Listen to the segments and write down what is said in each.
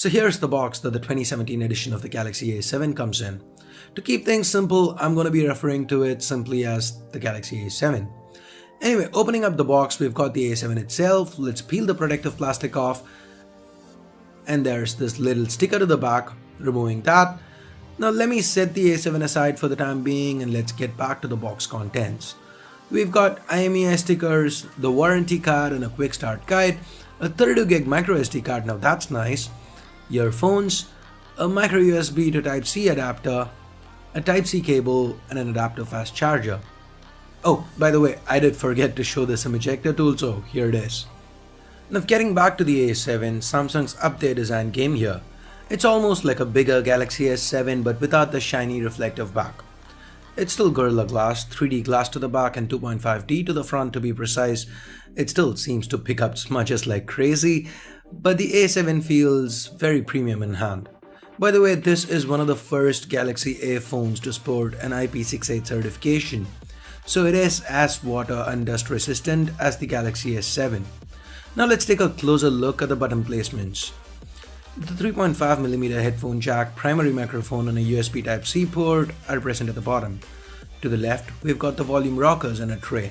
So here's the box that the 2017 edition of the Galaxy A7 comes in. To keep things simple, I'm going to be referring to it simply as the Galaxy A7. Anyway, opening up the box, we've got the A7 itself. Let's peel the protective plastic off. And there's this little sticker to the back, removing that. Now let me set the A7 aside for the time being and let's get back to the box contents. We've got IMEI stickers, the warranty card and a quick start guide, a 32GB micro SD card, now that's nice, earphones, a micro USB to Type-C adapter, a Type-C cable and an adaptive fast charger. Oh, by the way, I did forget to show the SIM ejector tool, so here it is. Now getting back to the A7, Samsung's up their design game here. It's almost like a bigger Galaxy S7 but without the shiny reflective back. It's still Gorilla Glass, 3D glass to the back and 2.5D to the front to be precise. It still seems to pick up smudges like crazy, but the A7 feels very premium in hand. By the way, this is one of the first Galaxy A phones to sport an IP68 certification, so it is as water and dust resistant as the Galaxy S7. Now let's take a closer look at the button placements. The 3.5mm headphone jack, primary microphone and a USB Type-C port are present at the bottom. To the left, we've got the volume rockers and a tray.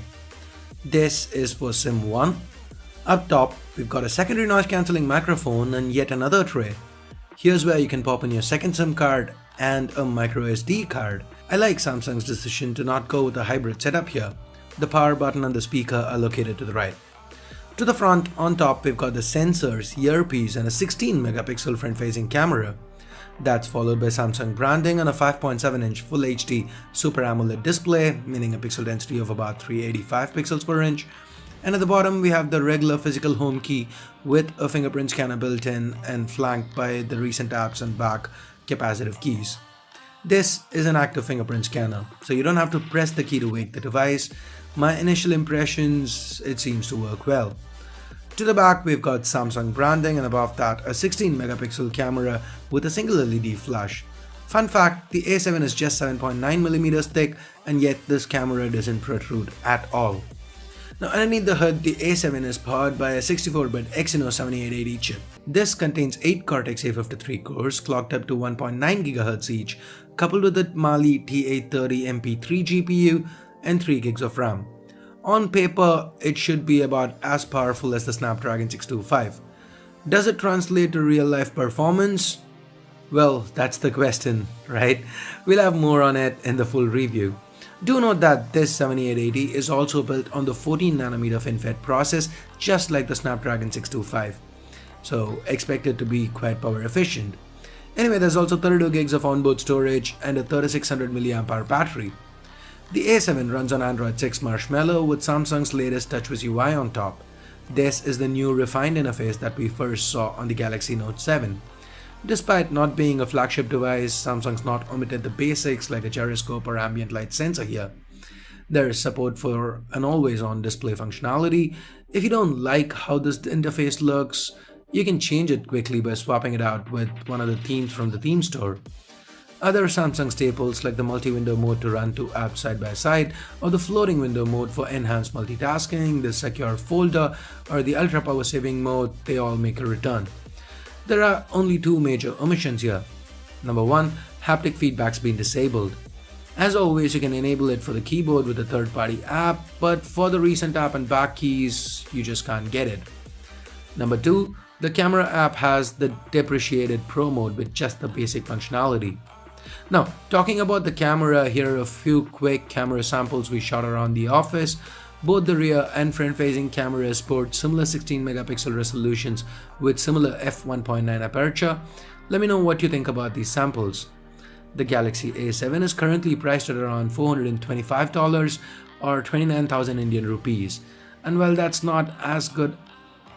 This is for SIM 1. Up top, we've got a secondary noise cancelling microphone and yet another tray. Here's where you can pop in your second SIM card and a micro SD card. I like Samsung's decision to not go with a hybrid setup here. The power button and the speaker are located to the right. To the front, on top, we've got the sensors, earpiece and a 16MP front-facing camera. That's followed by Samsung branding and a 5.7-inch Full HD Super AMOLED display, meaning a pixel density of about 385 pixels per inch. And at the bottom, we have the regular physical home key with a fingerprint scanner built in and flanked by the recent apps and back capacitive keys. This is an active fingerprint scanner, so you don't have to press the key to wake the device. My initial impressions, it seems to work well. To the back, we've got Samsung branding and above that a 16MP camera with a single LED flash. Fun fact, the A7 is just 7.9mm thick and yet this camera doesn't protrude at all. Now underneath the hood, the A7 is powered by a 64-bit Exynos 7880 chip. This contains 8 Cortex A53 cores clocked up to 1.9 GHz each, coupled with the Mali T830 MP3 GPU and 3 GB of RAM. On paper, it should be about as powerful as the Snapdragon 625. Does it translate to real-life performance? Well, that's the question, right? We'll have more on it in the full review. Do note that this 7880 is also built on the 14nm FinFET process, just like the Snapdragon 625. So expect it to be quite power efficient. Anyway, there's also 32 GB of onboard storage and a 3600 mAh battery. The A7 runs on Android 6 Marshmallow with Samsung's latest TouchWiz UI on top. This is the new refined interface that we first saw on the Galaxy Note 7. Despite not being a flagship device, Samsung's not omitted the basics like a gyroscope or ambient light sensor here. There is support for an always-on display functionality. If you don't like how this interface looks, you can change it quickly by swapping it out with one of the themes from the theme store. Other Samsung staples like the multi-window mode to run two apps side by side, or the floating window mode for enhanced multitasking, the secure folder, or the ultra power saving mode, they all make a return. There are only two major omissions here. Number 1, haptic feedback's been disabled. As always, you can enable it for the keyboard with a third-party app, but for the recent app and back keys, you just can't get it. Number 2, the camera app has the depreciated Pro mode with just the basic functionality. Now, talking about the camera, here are a few quick camera samples we shot around the office. Both the rear and front-facing cameras sport similar 16MP resolutions with similar f1.9 aperture. Let me know what you think about these samples. The Galaxy A7 is currently priced at around $425 or 29,000 Indian rupees. And while that's not as good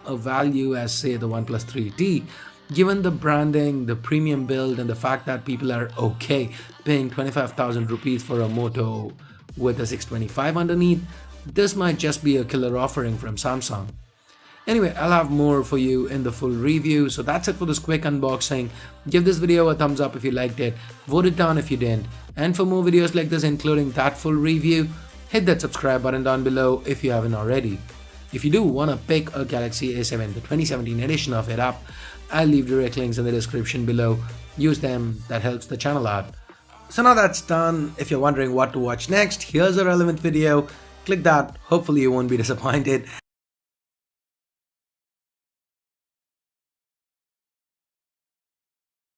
a value as say the OnePlus 3T, given the branding, the premium build and the fact that people are okay paying 25,000 rupees for a Moto with a 625 underneath, this might just be a killer offering from Samsung. Anyway, I'll have more for you in the full review, so that's it for this quick unboxing. Give this video a thumbs up if you liked it, vote it down if you didn't, and for more videos like this including that full review, hit that subscribe button down below if you haven't already. If you do want to pick a Galaxy A7, the 2017 edition of it up, I'll leave direct links in the description below. Use them, that helps the channel out. So now that's done, if you're wondering what to watch next, here's a relevant video. Click that, hopefully you won't be disappointed.